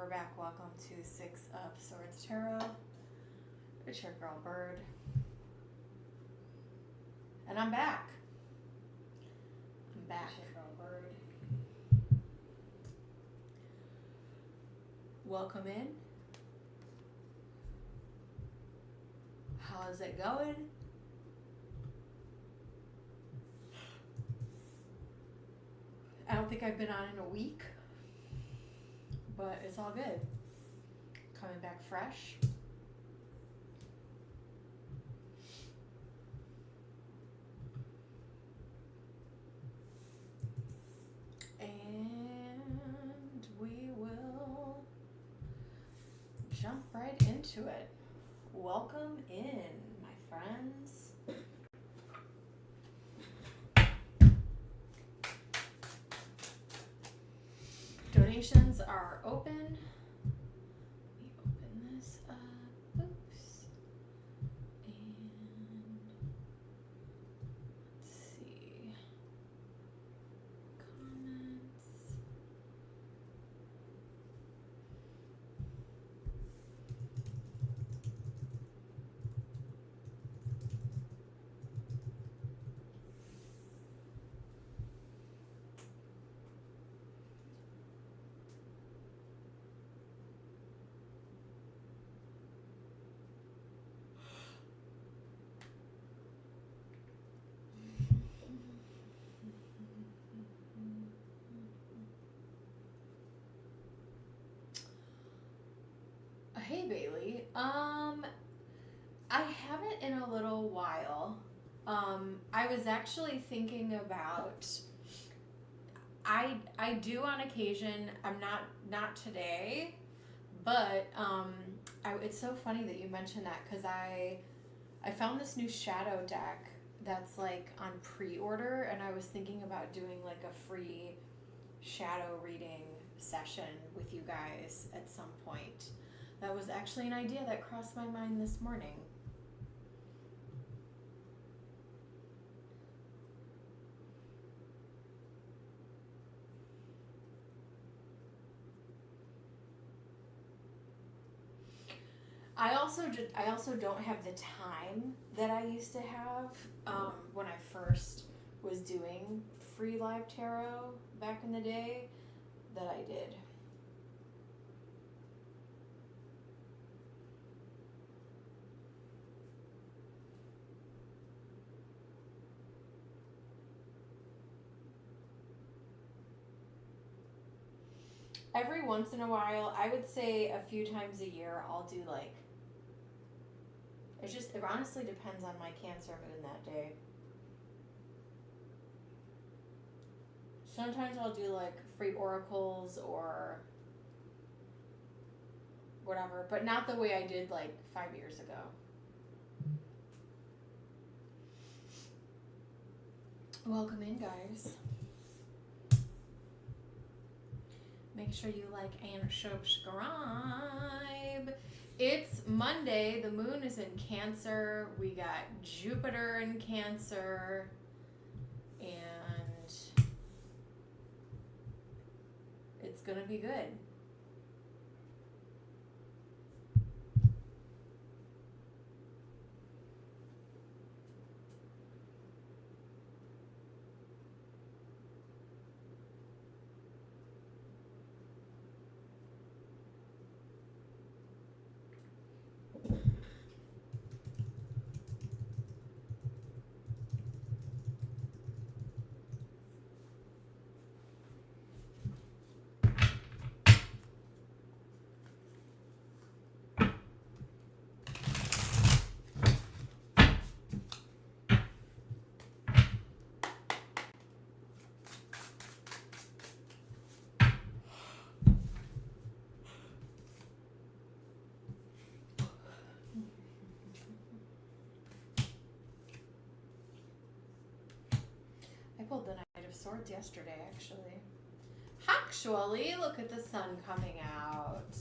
we're back. Welcome to Six of Swords Tarot. It's your girl Bird. And I'm back. It's your girl Bird. Welcome in. How is it going? I don't think I've been on in a week, but it's all good. Coming back fresh. And we will jump right into it. Welcome in, my friends. Donations are open. Let me open this up. Oops. And let's see. Comments. Hey Bailey, I haven't in a little while. I was actually thinking about, I do on occasion. I'm not today, but it's so funny that you mentioned that, because I found this new shadow deck that's like on pre-order, and I was thinking about doing like a free shadow reading session with you guys at some point. That was actually an idea that crossed my mind this morning. I also don't have the time that I used to have when I first was doing free live tarot back in the day that I did. Every once in a while, I would say a few times a year, I'll do like, it honestly depends on my Cancer moon that day. Sometimes I'll do like free oracles or whatever, but not the way I did like 5 years ago. Welcome in, guys. Make sure you like and subscribe. It's Monday. The moon is in Cancer. We got Jupiter in Cancer. And it's going to be good. I pulled the Knight of Swords yesterday, actually. Actually, look at the sun coming out.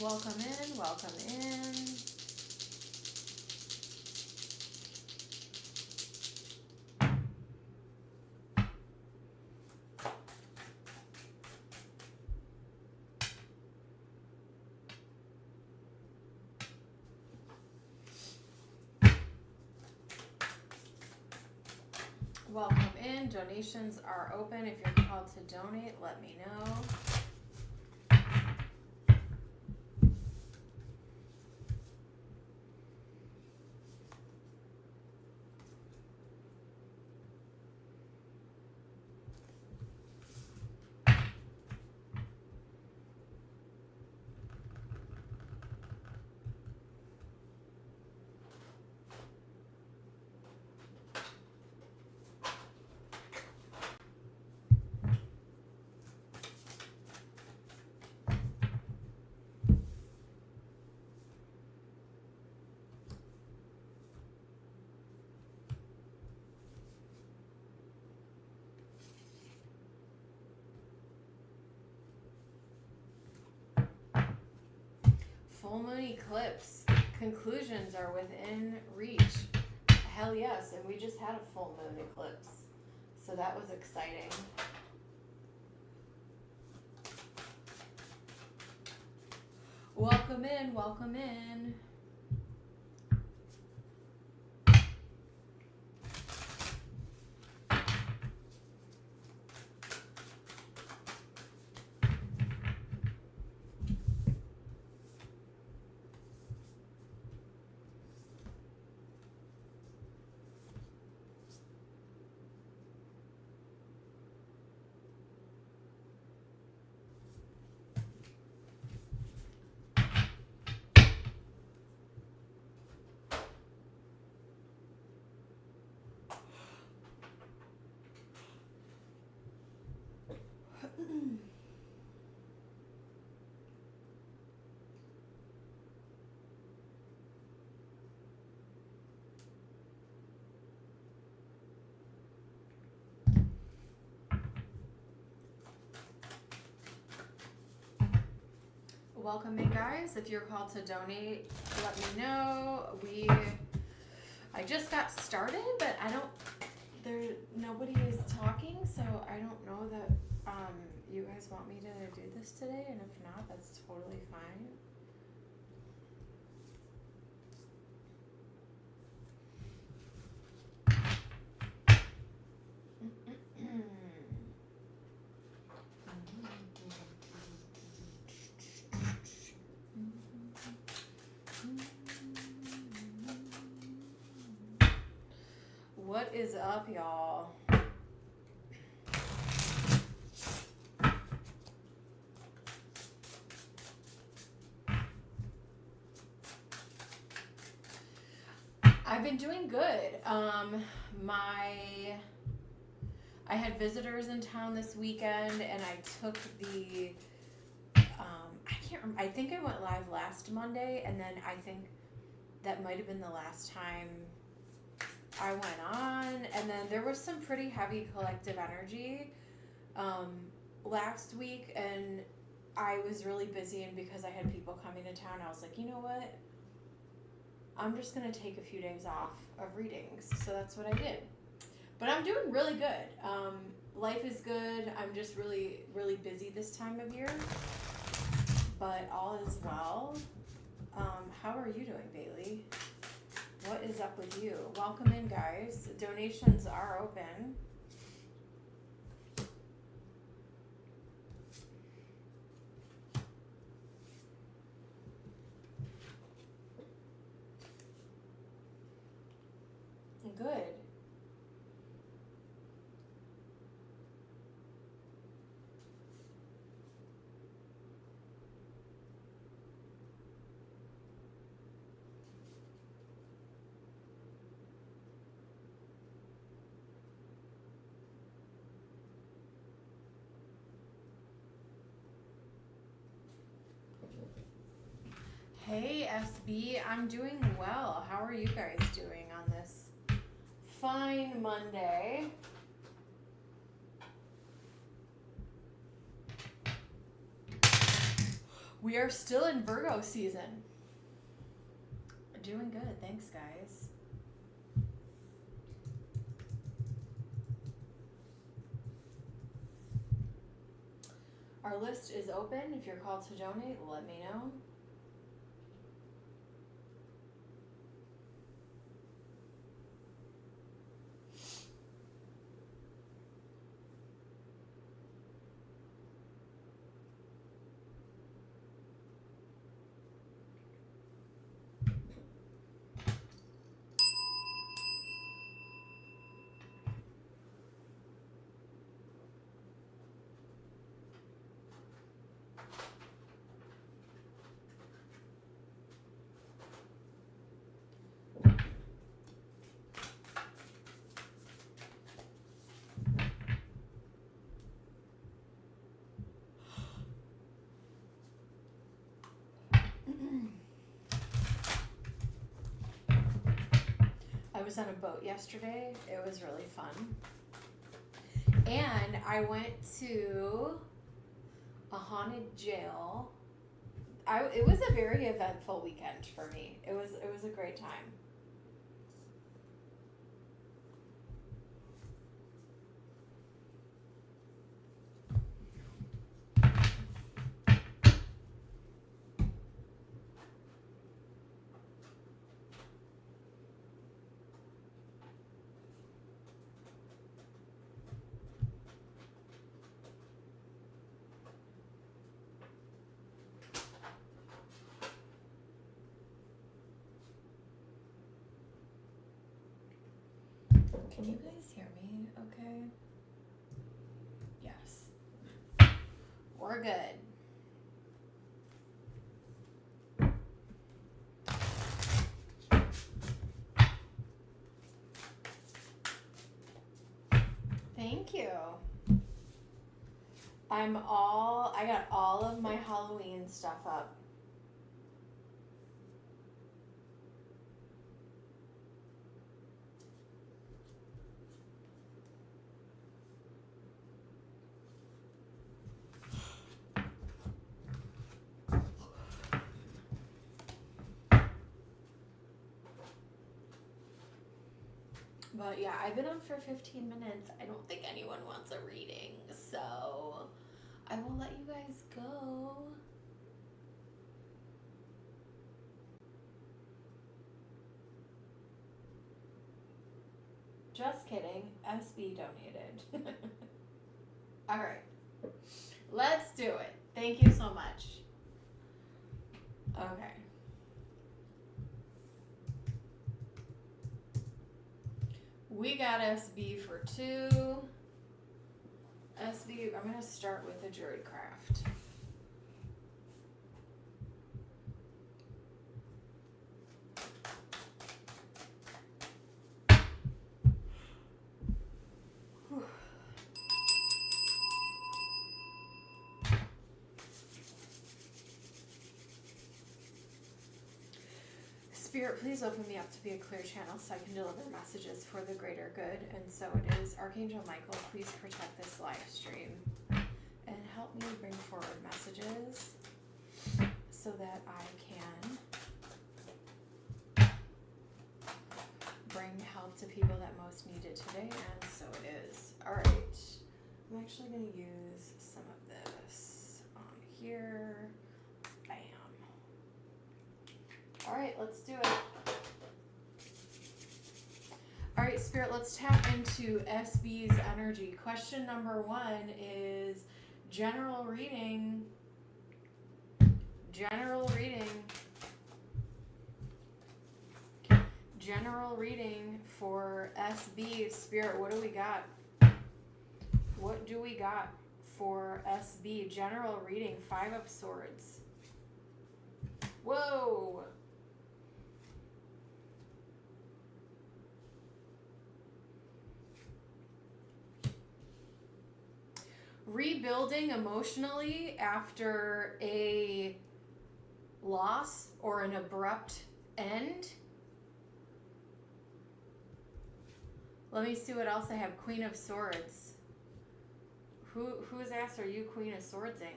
Welcome in, welcome in. Welcome in. Donations are open. If you're called to donate, let me know. Full moon eclipse. Conclusions are within reach. Hell yes, and we just had a full moon eclipse. So that was exciting. Welcome in, welcome in. Welcome in, guys. If you're called to donate, let me know. I just got started, but nobody is talking, so I don't know that you guys want me to do this today, and if not, that's totally fine. What is up, y'all? I've been doing good. I had visitors in town this weekend, and I took the I can't remember. I think I went live last Monday, and then I think that might have been the last time I went on, and then there was some pretty heavy collective energy last week, and I was really busy, and because I had people coming to town, I was like, you know what? I'm just going to take a few days off of readings, so that's what I did. But I'm doing really good. Life is good. I'm just really, really busy this time of year, but all is well. How are you doing, Bailey? What is up with you? Welcome in, guys. Donations are open. Good. Hey, SB, I'm doing well. How are you guys doing on this fine Monday? We are still in Virgo season. Doing good. Thanks, guys. Our list is open. If you're called to donate, let me know. I was on a boat yesterday. It was really fun. And I went to a haunted jail. It was a very eventful weekend for me. It was a great time. Can you guys hear me okay? Yes. We're good. Thank you. I got all of my Halloween stuff up. But yeah, I've been on for 15 minutes. I don't think anyone wants a reading, so I will let you guys go. Just kidding. SB donated. All right. Let's do it. Thank you so much. Okay. We got SB for 2. SB, I'm going to start with the Druid Craft. Spirit, please open me up to be a clear channel so I can deliver messages for the greater good. And so it is. Archangel Michael, please protect this live stream and help me bring forward messages so that I can bring help to people that most need it today. And so it is. All right. I'm actually going to use some of this on here. All right, let's do it. All right, Spirit, let's tap into SB's energy. Question number 1 is general reading. General reading. General reading for SB. Spirit, what do we got? What do we got for SB? General reading, 5 of Swords. Whoa. Rebuilding emotionally after a loss or an abrupt end. Let me see what else I have. Queen of Swords. Whose ass are you Queen of Swordsing?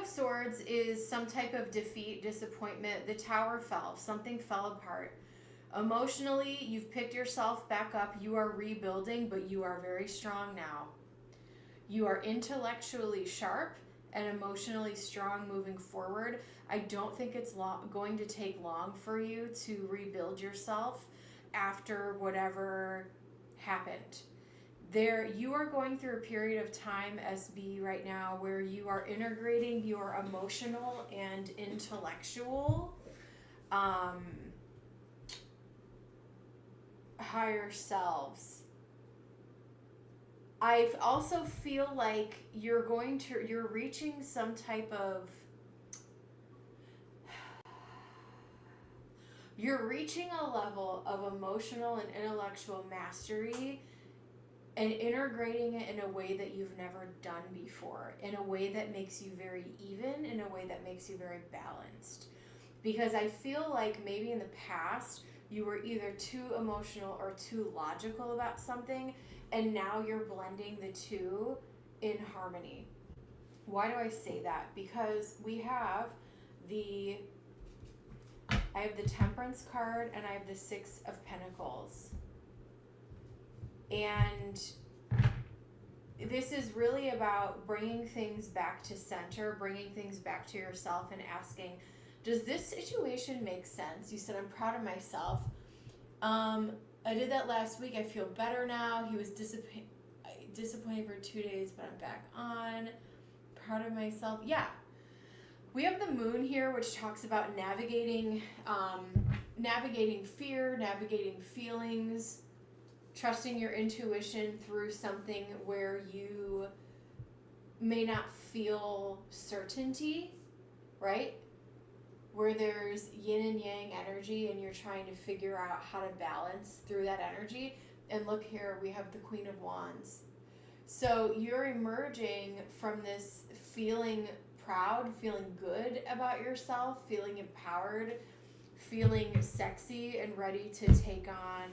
Swords is some type of defeat, disappointment. The tower fell. Something fell apart. Emotionally, you've picked yourself back up. You are rebuilding, but you are very strong now. You are intellectually sharp and emotionally strong moving forward. I don't think it's going to take long for you to rebuild yourself after whatever happened. You are going through a period of time, SB, right now where you are integrating your emotional and intellectual higher selves. I also feel like you're reaching some type of, you're reaching a level of emotional and intellectual mastery and integrating it in a way that you've never done before, in a way that makes you very even, in a way that makes you very balanced. Because I feel like maybe in the past, you were either too emotional or too logical about something, and now you're blending the two in harmony. Why do I say that? Because I have the Temperance card and I have the Six of Pentacles. And this is really about bringing things back to center, bringing things back to yourself and asking, does this situation make sense? You said, I'm proud of myself. I did that last week. I feel better now. He was disappointed for 2 days, but I'm back on. Proud of myself. Yeah. We have the moon here, which talks about navigating fear, navigating feelings, trusting your intuition through something where you may not feel certainty, right? Where there's yin and yang energy and you're trying to figure out how to balance through that energy. And look here, we have the Queen of Wands. So you're emerging from this feeling proud, feeling good about yourself, feeling empowered, feeling sexy and ready to take on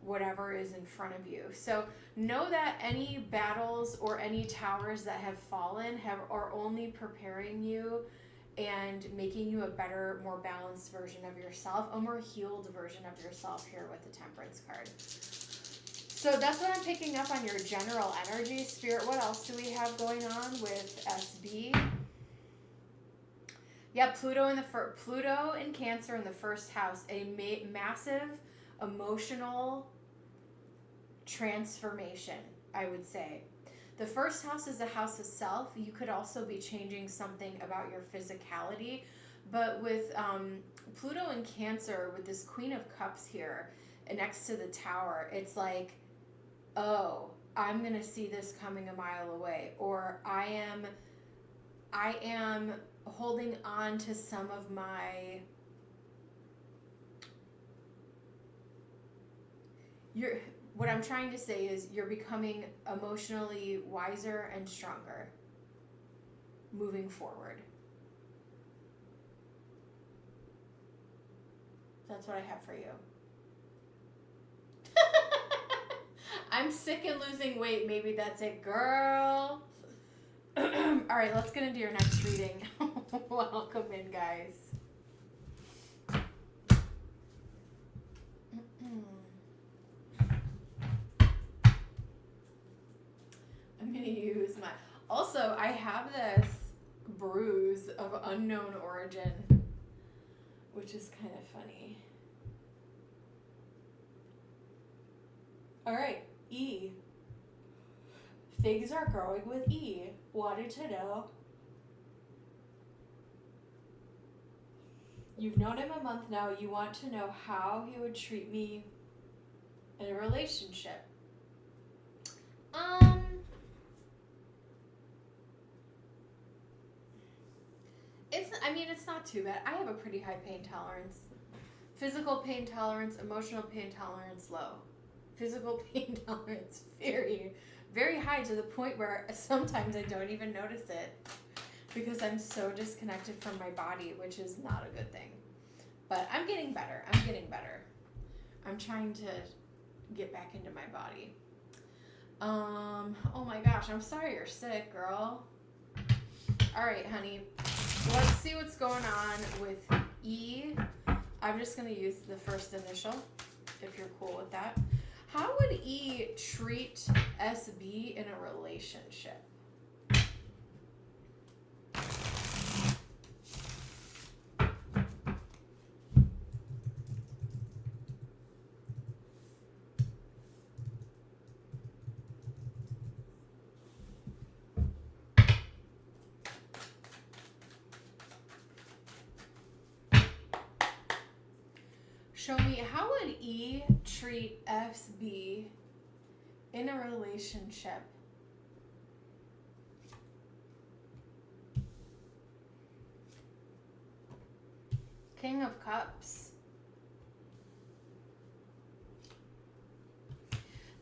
whatever is in front of you. So know that any battles or any towers that have fallen are only preparing you and making you a better, more balanced version of yourself, a more healed version of yourself here with the Temperance card. So that's what I'm picking up on your general energy. Spirit, what else do we have going on with SB? Yeah, Pluto in Cancer in the first house, a massive emotional transformation, I would say. The first house is the house of self. You could also be changing something about your physicality. But with Pluto in Cancer, with this Queen of Cups here and next to the Tower, it's like, oh, I'm going to see this coming a mile away. Or I am holding on to some of my... What I'm trying to say is you're becoming emotionally wiser and stronger moving forward. That's what I have for you. I'm sick and losing weight. Maybe that's it, girl. All right, let's get into your next reading. Welcome in, guys. I'm going to use my... Also, I have this bruise of unknown origin, which is kind of funny. All right, E. Things are growing with E. Wanted to know. You've known him a month now. You want to know how he would treat me in a relationship. It's not too bad. I have a pretty high pain tolerance. Physical pain tolerance, emotional pain tolerance, low. Physical pain tolerance, very, very high, to the point where sometimes I don't even notice it because I'm so disconnected from my body, which is not a good thing. But I'm getting better. I'm trying to get back into my body. Oh my gosh, I'm sorry you're sick, girl. All right, honey. Let's see what's going on with E. I'm just going to use the first initial, if you're cool with that. How would E treat SB in a relationship? Show me, how would E treat SB in a relationship? King of Cups.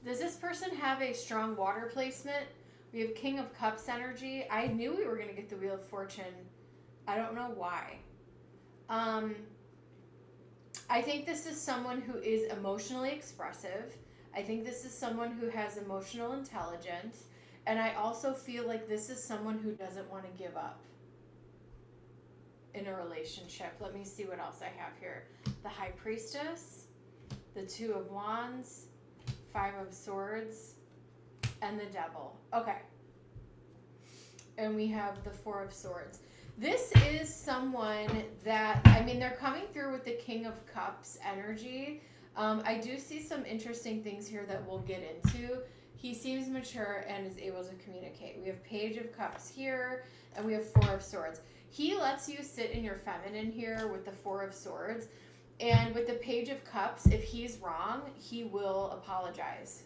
Does this person have a strong water placement? We have King of Cups energy. I knew we were going to get the Wheel of Fortune. I don't know why. I think this is someone who is emotionally expressive. I think this is someone who has emotional intelligence. And I also feel like this is someone who doesn't want to give up in a relationship. Let me see what else I have here. The High Priestess, the Two of Wands, Five of Swords, and the Devil. Okay. And we have the Four of Swords. This is someone that, I mean, they're coming through with the King of Cups energy. I do see some interesting things here that we'll get into. He seems mature and is able to communicate. We have Page of Cups here, and we have Four of Swords. He lets you sit in your feminine here with the Four of Swords. And with the Page of Cups, if he's wrong, he will apologize.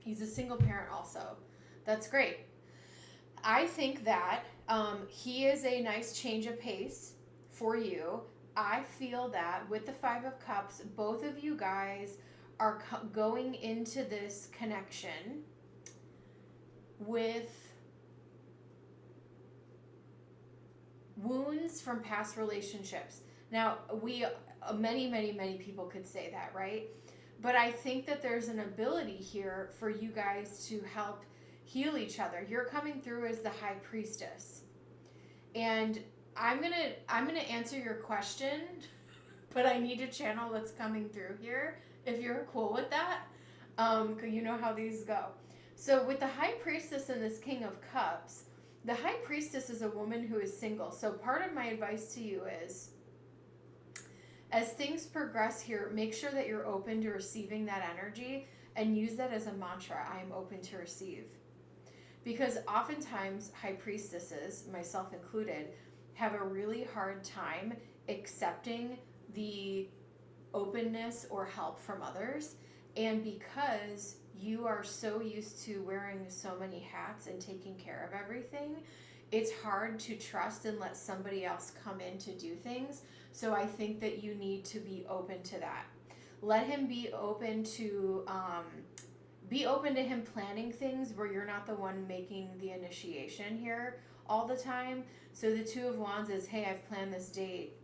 He's a single parent also. That's great. I think that he is a nice change of pace for you. I feel that with the Five of Cups, both of you guys are going into this connection with wounds from past relationships. Now, many people could say that, right? But I think that there's an ability here for you guys to help heal each other. You're coming through as the High Priestess. And I'm gonna answer your question, but I need to channel what's coming through here, if you're cool with that. 'Cause you know how these go. So with the High Priestess and this King of Cups, the High Priestess is a woman who is single. So part of my advice to you is, as things progress here, make sure that you're open to receiving that energy and use that as a mantra. I am open to receive. Because oftentimes High Priestesses, myself included, have a really hard time accepting the openness or help from others. And because you are so used to wearing so many hats and taking care of everything, it's hard to trust and let somebody else come in to do things. So I think that you need to be open to that. Let him be open to him planning things where you're not the one making the initiation here all the time. So the Two of Wands is, hey, I've planned this date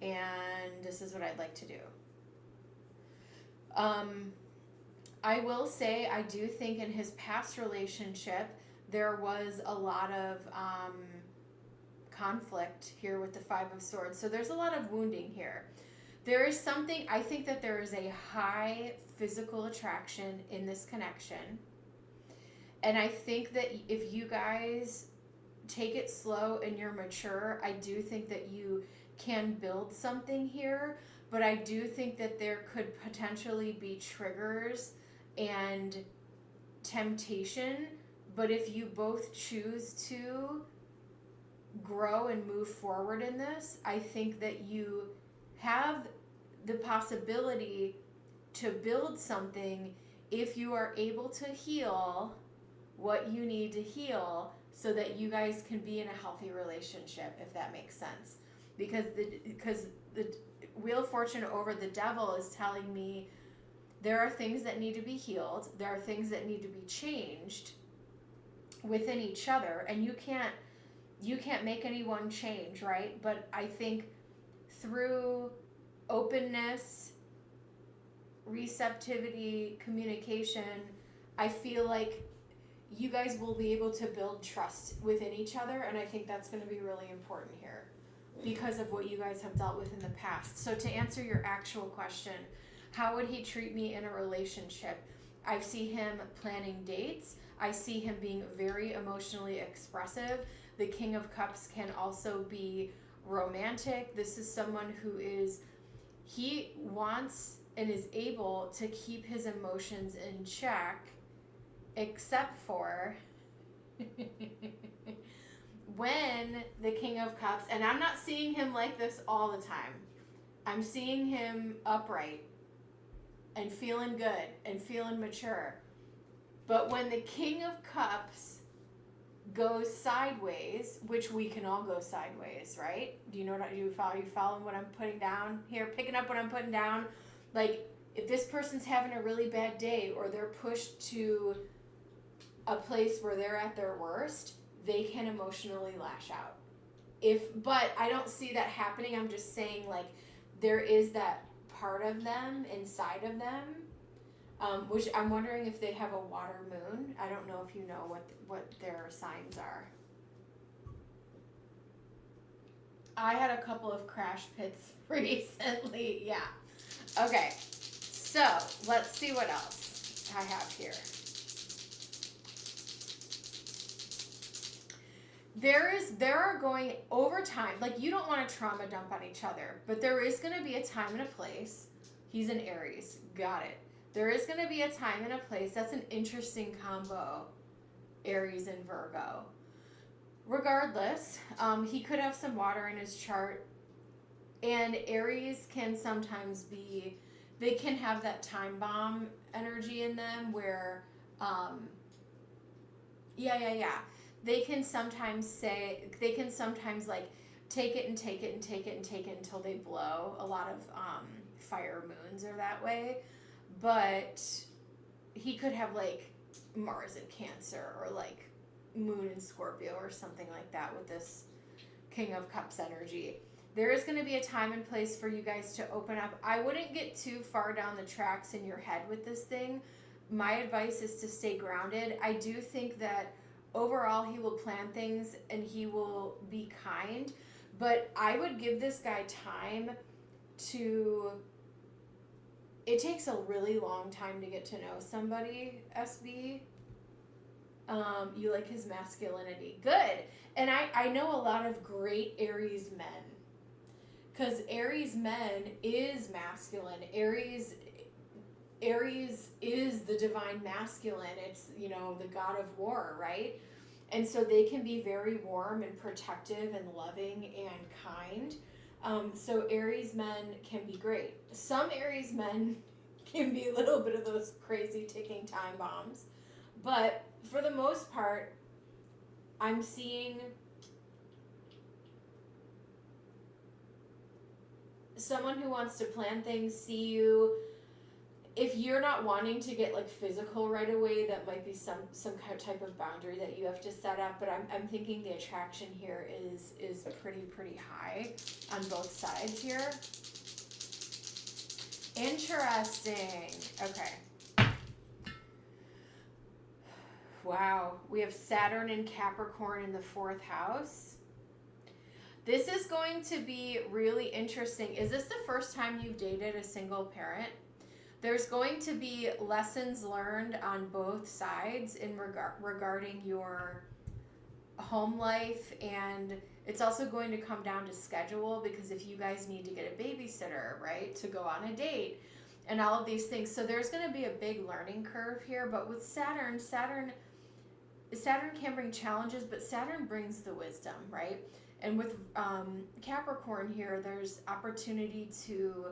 and this is what I'd like to do. I will say, I do think in his past relationship, there was a lot of conflict here with the Five of Swords. So there's a lot of wounding here. There is something, I think that there is a high physical attraction in this connection. And I think that if you guys take it slow and you're mature, I do think that you can build something here. But I do think that there could potentially be triggers and temptation. But if you both choose to grow and move forward in this, I think that you have the possibility to build something if you are able to heal what you need to heal so that you guys can be in a healthy relationship, if that makes sense. Because the Wheel of Fortune over the Devil is telling me there are things that need to be healed, there are things that need to be changed within each other, and you can't make anyone change, right? But I think through openness, receptivity, communication, I feel like you guys will be able to build trust within each other, and I think that's going to be really important here because of what you guys have dealt with in the past. So to answer your actual question, how would he treat me in a relationship? I see him planning dates. I see him being very emotionally expressive. The King of Cups can also be romantic. This is someone who he wants and is able to keep his emotions in check, except for when the King of Cups, and I'm not seeing him like this all the time. I'm seeing him upright and feeling good and feeling mature. But when the King of Cups goes sideways, which we can all go sideways, right? Do you know what you following what I'm putting down here? Picking up what I'm putting down? Like, if this person's having a really bad day or they're pushed to a place where they're at their worst, they can emotionally lash out. But I don't see that happening. I'm just saying, like, there is that part of them inside of them, which I'm wondering if they have a water moon. I don't know if you know what their signs are. I had a couple of crash pits recently. Yeah. Okay. So let's see what else I have here. There are going over time, like, you don't want to trauma dump on each other, but there is going to be a time and a place. He's an Aries. Got it. There is going to be a time and a place. That's an interesting combo, Aries and Virgo. Regardless, he could have some water in his chart, and Aries can sometimes they can have that time bomb energy in them where, They can sometimes like take it and take it and take it and take it until they blow. A lot of fire moons are that way. But he could have like Mars in Cancer or like Moon in Scorpio or something like that with this King of Cups energy. There is going to be a time and place for you guys to open up. I wouldn't get too far down the tracks in your head with this thing. My advice is to stay grounded. I do think that overall, he will plan things and he will be kind, but I would give this guy time to. It takes a really long time to get to know somebody, SB. You like his masculinity. Good. And I know a lot of great Aries men, because Aries men is masculine. Aries is the divine masculine. It's, the god of war, right? And so they can be very warm and protective and loving and kind. So Aries men can be great. Some Aries men can be a little bit of those crazy ticking time bombs. But for the most part, I'm seeing someone who wants to plan things, see you. If you're not wanting to get like physical right away, that might be some kind of type of boundary that you have to set up. But I'm thinking the attraction here is pretty high on both sides here. Interesting. Okay. Wow, we have Saturn and Capricorn in the 4th house. This is going to be really interesting. Is this the first time you've dated a single parent? There's going to be lessons learned on both sides in regarding your home life, and it's also going to come down to schedule, because if you guys need to get a babysitter, right, to go on a date and all of these things. So there's going to be a big learning curve here. But with Saturn can bring challenges, but Saturn brings the wisdom, right? And with Capricorn here, there's opportunity to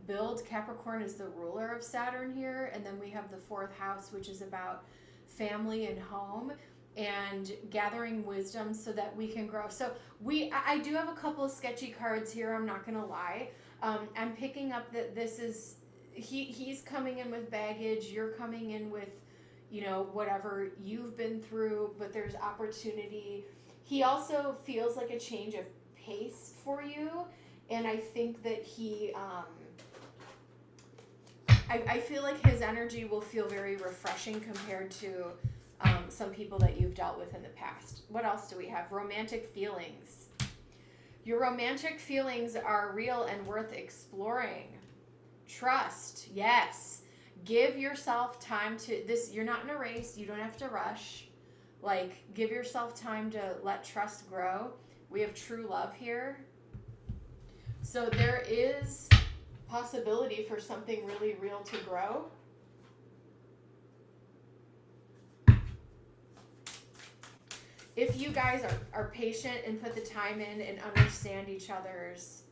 build. Capricorn is the ruler of Saturn here, and then we have the 4th house, which is about family and home and gathering wisdom so that we can grow. So I do have a couple of sketchy cards here, I'm not gonna lie. I'm picking up that this is he's coming in with baggage, you're coming in with whatever you've been through, but there's opportunity. He also feels like a change of pace for you, and I think that I feel like his energy will feel very refreshing compared to some people that you've dealt with in the past. What else do we have? Romantic feelings. Your romantic feelings are real and worth exploring. Trust, yes. Give yourself time to this. You're not in a race. You don't have to rush. Like, give yourself time to let trust grow. We have true love here. So there is possibility for something really real to grow. If you guys are patient and put the time in and understand each other's,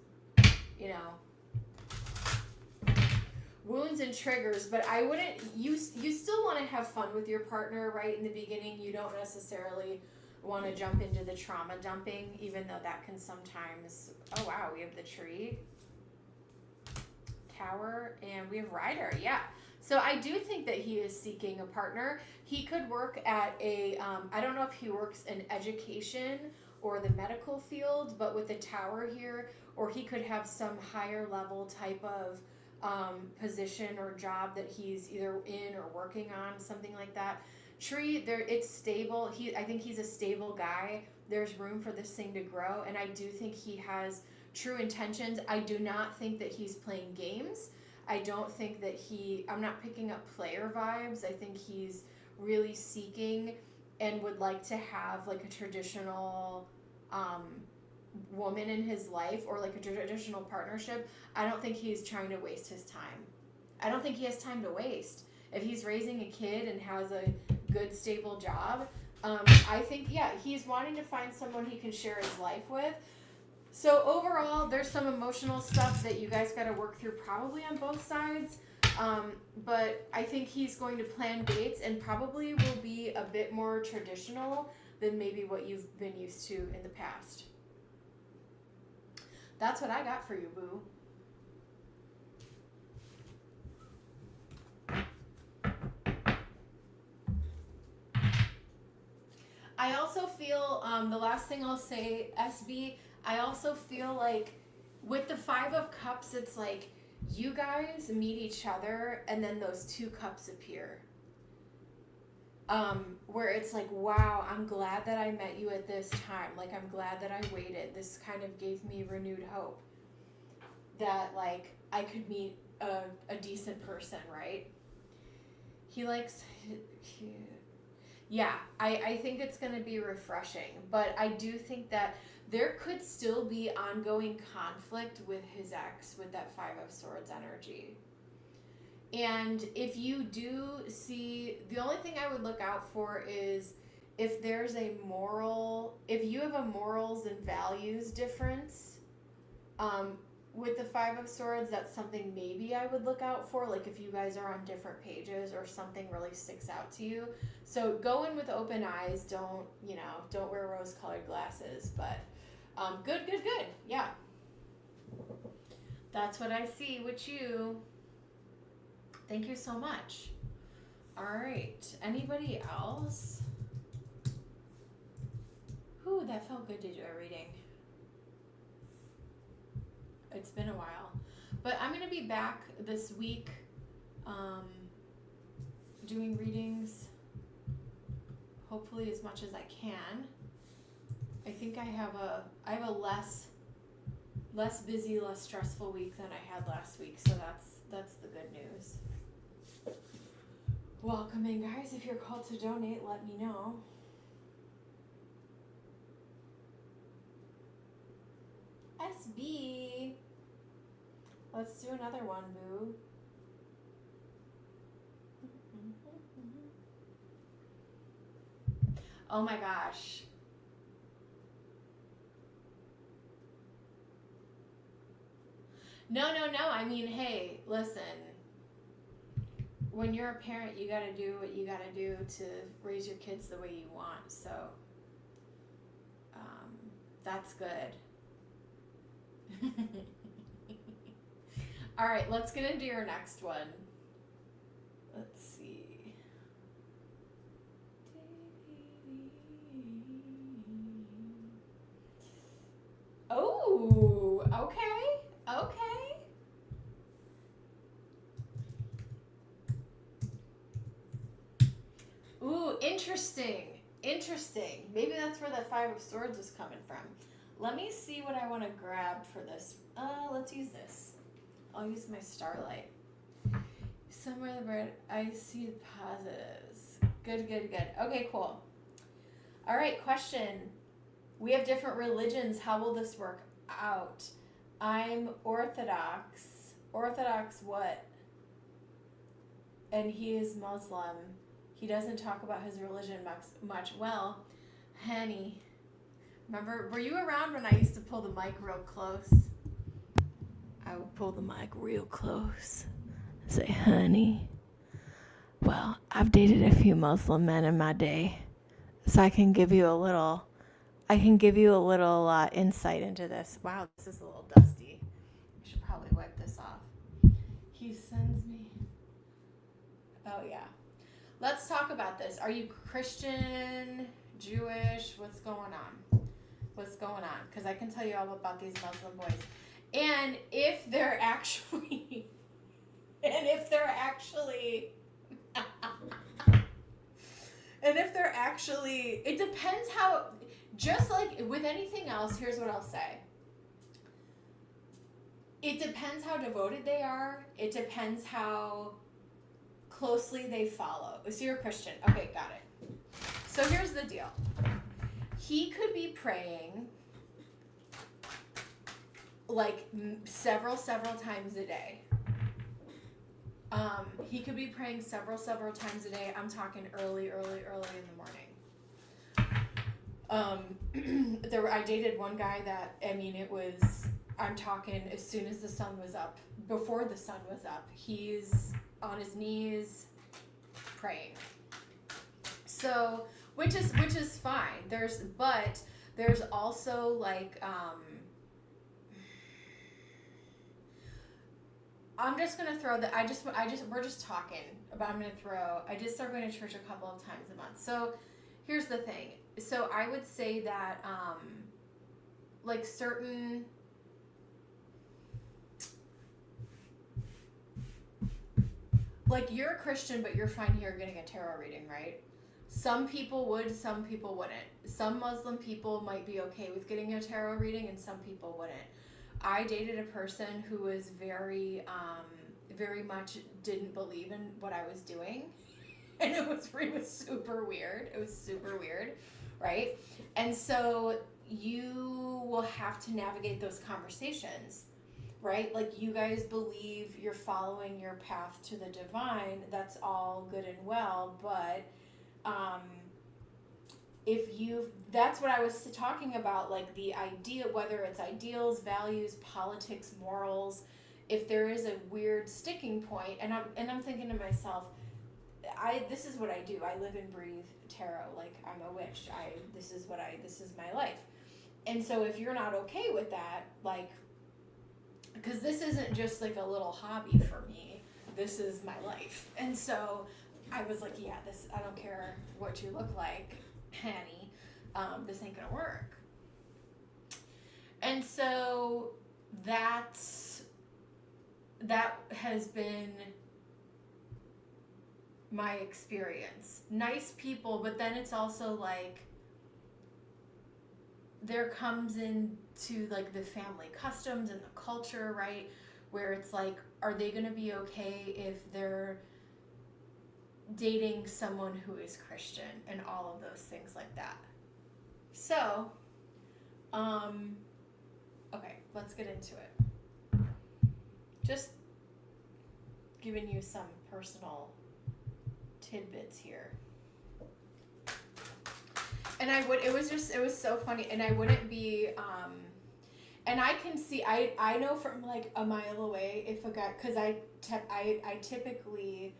wounds and triggers, but I wouldn't, you still want to have fun with your partner right in the beginning. You don't necessarily want to jump into the trauma dumping, even though that can sometimes, oh wow, we have the tree, Tower, and we have Rider, yeah. So I do think that he is seeking a partner. He could work at I don't know if he works in education or the medical field, but with the Tower here, or he could have some higher level type of position or job that he's either in or working on, something like that. Tree, it's stable. I think he's a stable guy. There's room for this thing to grow, and I do think he has true intentions. I do not think that he's playing games. I don't think that I'm not picking up player vibes. I think he's really seeking and would like to have like a traditional woman in his life, or like a traditional partnership. I don't think he's trying to waste his time. I don't think he has time to waste. If he's raising a kid and has a good stable job, I think, yeah, he's wanting to find someone he can share his life with. So overall, there's some emotional stuff that you guys got to work through probably on both sides. But I think he's going to plan dates and probably will be a bit more traditional than maybe what you've been used to in the past. That's what I got for you, boo. I also feel, the last thing I'll say, SB, I also feel like with the 5 of Cups, it's like you guys meet each other and then those 2 cups appear. Where it's like, wow, I'm glad that I met you at this time. Like, I'm glad that I waited. This kind of gave me renewed hope that, like, I could meet a decent person, right? He likes... Yeah, I think it's going to be refreshing. But I do think that there could still be ongoing conflict with his ex with that 5 of Swords energy. And if you do see, the only thing I would look out for is if there's if you have a morals and values difference with the 5 of Swords, that's something maybe I would look out for, like if you guys are on different pages or something really sticks out to you. So go in with open eyes, don't wear rose-colored glasses, but good, yeah. That's what I see with you. Thank you so much. All right. Anybody else? Whew, that felt good to do a reading. It's been a while. But I'm going to be back this week doing readings, hopefully as much as I can. I think I have a less busy, less stressful week than I had last week, so that's the good news. Welcoming, guys. If you're called to donate, let me know. SB. Let's do another one, boo. Oh my gosh. No. I mean, hey, listen. When you're a parent, you got to do what you got to do to raise your kids the way you want. So that's good. All right, let's get into your next one. Let's see. Oh, okay. Ooh, interesting. Maybe that's where that Five of Swords was coming from. Let me see what I want to grab for this. Let's use this. I'll use my starlight. Somewhere in the bird, I see the positives. Good. Okay, cool. All right, question. We have different religions. How will this work out? I'm Orthodox. Orthodox what? And he is Muslim. He doesn't talk about his religion much. Well, honey, remember, were you around when I used to pull the mic real close? I would pull the mic real close and say, honey. Well, I've dated a few Muslim men in my day, so I can give you a little insight into this. Wow, this is a little dusty. I should probably wipe this off. He sends me. Oh, yeah. Let's talk about this. Are you Christian, Jewish? What's going on? Because I can tell you all about these Muslim boys. And if they're actually, it depends how, just like with anything else, here's what I'll say. It depends how devoted they are. It depends how closely they follow. So you're a Christian. Okay, got it. So here's the deal. He could be praying like several times a day. He could be praying several times a day. I'm talking early in the morning. I dated one guy that, I'm talking as soon as the sun was up, before the sun was up, he's on his knees praying. So, which is fine. There's also like, I'm just gonna throw that. We're just talking about. I did start going to church a couple of times a month. So, here's the thing. So I would say that, like certain. Like you're a Christian, but you're fine here getting a tarot reading, right? Some people would, some people wouldn't. Some Muslim people might be okay with getting a tarot reading, and some people wouldn't. I dated a person who was very much didn't believe in what I was doing. And it was super weird. It was super weird, right? And so you will have to navigate those conversations, right? Like you guys believe you're following your path to the divine. That's all good and well, but that's what I was talking about, like the idea, whether it's ideals, values, politics, morals, if there is a weird sticking point, and I'm thinking to myself, this is what I do. I live and breathe tarot. Like I'm a witch. This is my life. And so if you're not okay with that, like, because this isn't just like a little hobby for me, this is my life. And so I was like, yeah, I don't care what you look like, honey, this ain't gonna work. And so that has been my experience. Nice people, but then it's also like there comes into like the family customs and the culture, right? Where it's like, are they gonna be okay if they're dating someone who is Christian and all of those things like that? So, okay, let's get into it. Just giving you some personal tidbits here. And it was so funny, and I wouldn't be, and I can see, I know from like a mile away if a guy, cause I typically,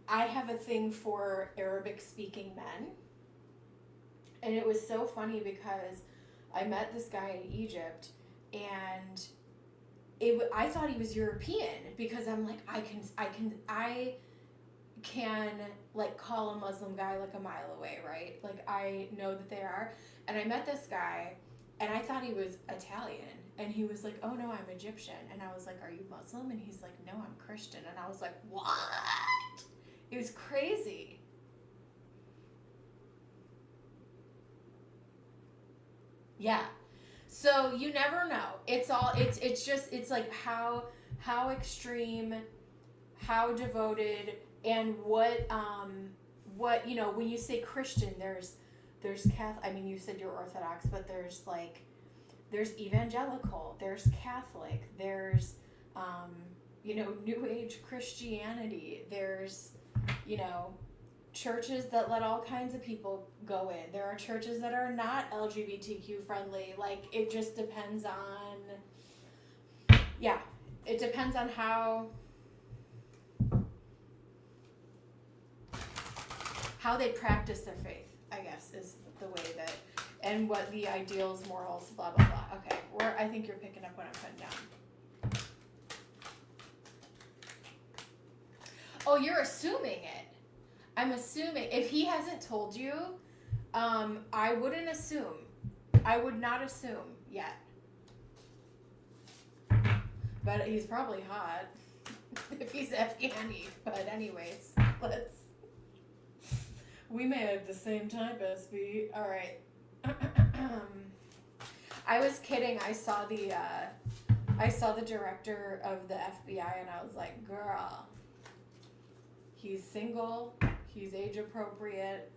I have a thing for Arabic speaking men. And it was so funny because I met this guy in Egypt, and I thought he was European, because I'm like, I can like call a Muslim guy like a mile away, right? Like I know that they are. And I met this guy, and I thought he was Italian, and he was like, oh no, I'm Egyptian. And I was like, are you Muslim? And he's like, no, I'm Christian. And I was like, what? It was crazy. Yeah. So you never know. It's just it's like how extreme, how devoted, and what when you say Christian, there's Catholic. I mean, you said you're Orthodox, but there's evangelical, there's Catholic, there's New Age Christianity, there's churches that let all kinds of people go in. There are churches that are not LGBTQ friendly. Like, it just depends on, it depends on how they practice their faith, I guess, is the way that, and what the ideals, morals, blah, blah, blah. Okay, I think you're picking up what I'm putting down. Oh, you're assuming it. I'm assuming. If he hasn't told you, I wouldn't assume. I would not assume yet. But he's probably hot. If he's Afghani. But anyways, we may have the same type, SB. All right. I was kidding. I saw the director of the FBI, and I was like, girl, he's single. He's age appropriate.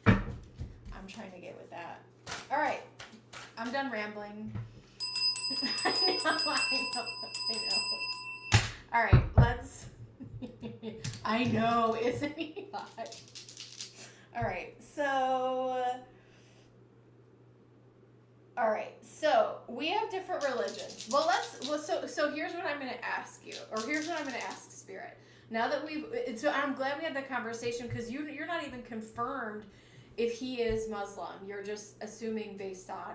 I'm trying to get with that. All right. I'm done rambling. I know. All right. Let's. I know. Isn't he hot? All right. So we have different religions. So here's what I'm going to ask you, or here's what I'm going to ask Spirit. Now that so I'm glad we had that conversation, because you're not even confirmed if he is Muslim. You're just assuming based on,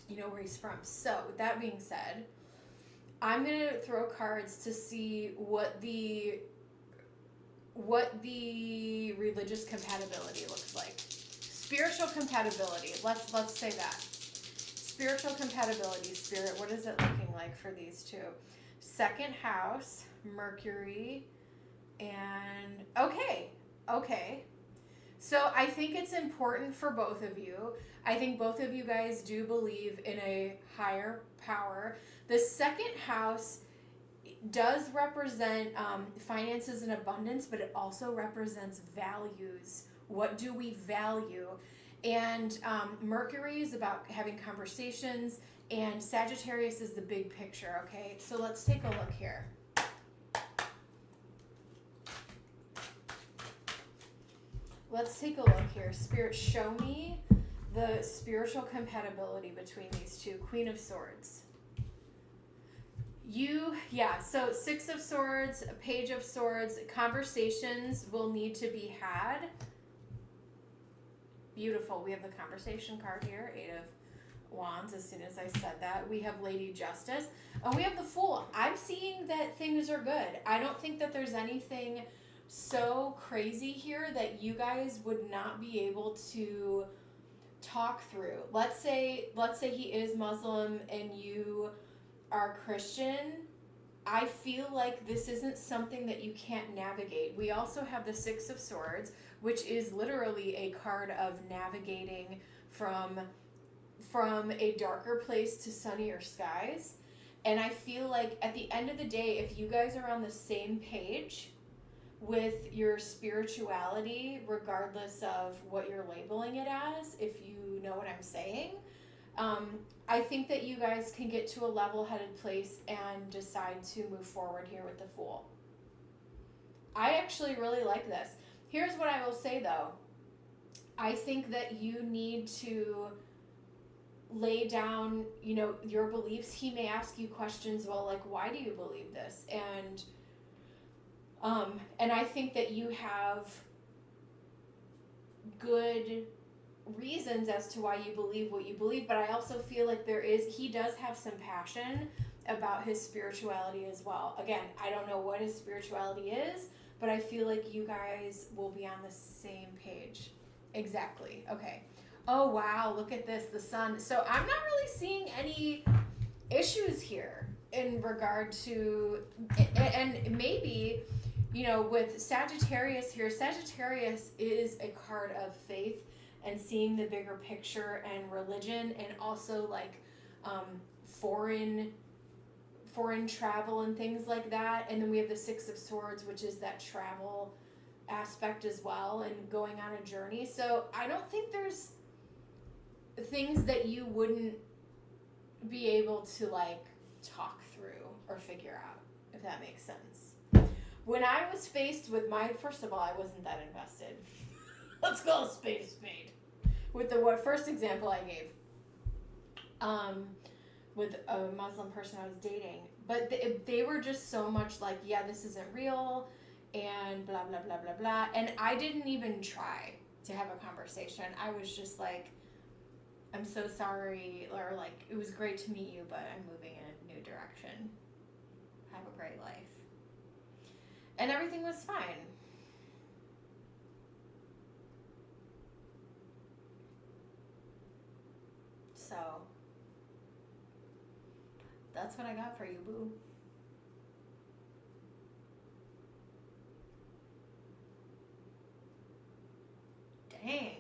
where he's from. So with that being said, I'm going to throw cards to see what the religious compatibility looks like. Spiritual compatibility. Let's say that. Spiritual compatibility, Spirit. What is it looking like for these two? Second house, Mercury, and okay. So I think it's important for both of you. I think both of you guys do believe in a higher power. The second house does represent finances and abundance, but it also represents values. What do we value? And Mercury is about having conversations, and Sagittarius is the big picture, okay? So let's take a look here. Let's take a look here. Spirit, show me the spiritual compatibility between these two. Queen of Swords. So Six of Swords, Page of Swords, conversations will need to be had. Beautiful. We have the conversation card here, Eight of Wands, as soon as I said that. We have Lady Justice. And we have the Fool. I'm seeing that things are good. I don't think that there's anything so crazy here that you guys would not be able to talk through. Let's say he is Muslim and you are Christian. I feel like this isn't something that you can't navigate. We also have the Six of Swords, which is literally a card of navigating from a darker place to sunnier skies. And I feel like at the end of the day, if you guys are on the same page with your spirituality, regardless of what you're labeling it as, if you know what I'm saying, I think that you guys can get to a level-headed place and decide to move forward here with the Fool. I actually really like this. Here's what I will say, though. I think that you need to lay down, your beliefs. He may ask you questions, well, like, why do you believe this? And I think that you have good reasons as to why you believe what you believe, but I also feel like he does have some passion about his spirituality as well. Again, I don't know what his spirituality is, but I feel like you guys will be on the same page. Exactly. Okay. Oh, wow. Look at this. The Sun. So I'm not really seeing any issues here in regard to, and maybe you know, with Sagittarius here, Sagittarius is a card of faith and seeing the bigger picture and religion, and also like foreign travel and things like that. And then we have the Six of Swords, which is that travel aspect as well, and going on a journey. So I don't think there's things that you wouldn't be able to like talk through or figure out, if that makes sense. When I was faced with first of all, I wasn't that invested. Let's call a spade a spade. With the first example I gave, with a Muslim person I was dating, but they were just so much like, yeah, this isn't real, and blah blah blah blah blah, and I didn't even try to have a conversation. I was just like, I'm so sorry, or like, it was great to meet you, but I'm moving in a new direction. Have a great life. And everything was fine. So, that's what I got for you, boo. Dang.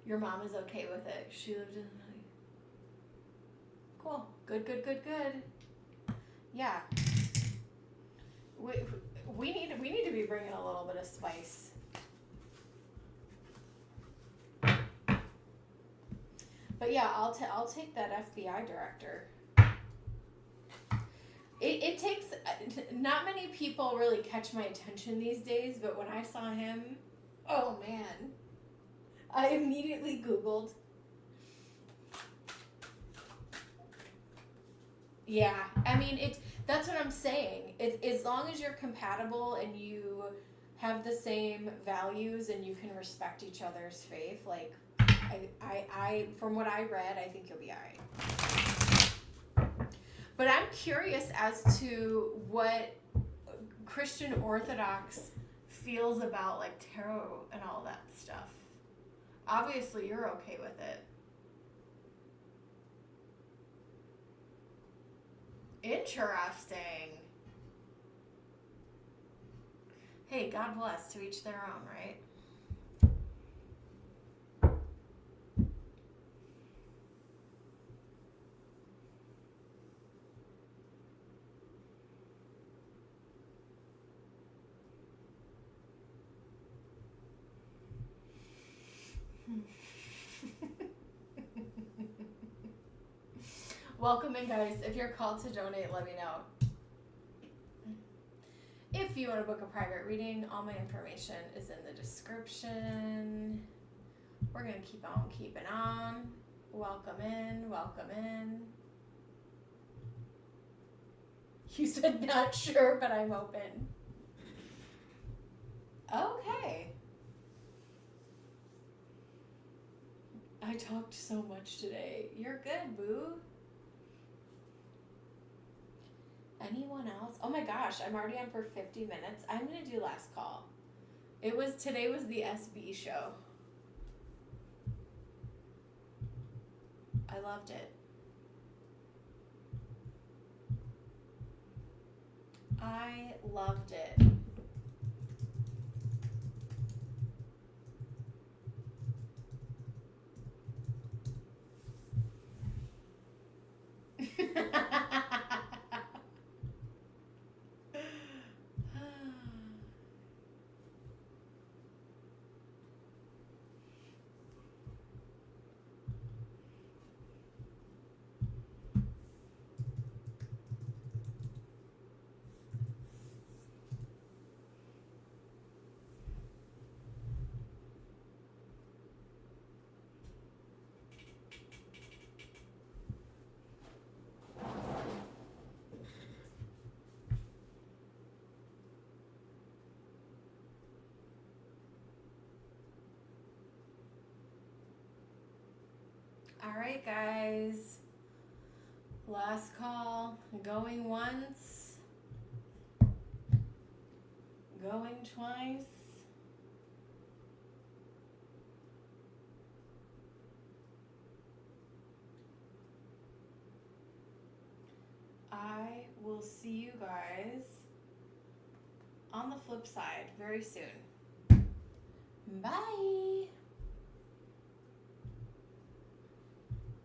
Your mom is okay with it. She lived in the... Cool. Good. Yeah. We need to be bringing a little bit of spice. But yeah, I'll take that FBI director. It takes, not many people really catch my attention these days, but when I saw him, oh man, I immediately Googled. Yeah, I mean, that's what I'm saying. As long as you're compatible and you have the same values and you can respect each other's faith, like, I from what I read, I think you'll be all right. But I'm curious as to what Christian Orthodox feels about like tarot and all that stuff. Obviously, you're okay with it. Interesting. Hey, God bless, to each their own, right? Welcome in, guys. If you're called to donate, let me know. If you want to book a private reading, all my information is in the description. We're going to keep on keeping on. Welcome in. You said not sure, but I'm open. Okay. I talked so much today. You're good, boo. Anyone else? Oh my gosh, I'm already on for 50 minutes. I'm gonna do last call. Today was the SB show. I loved it. I loved it. All right, guys. Last call. Going once. Going twice. I will see you guys on the flip side very soon. Bye.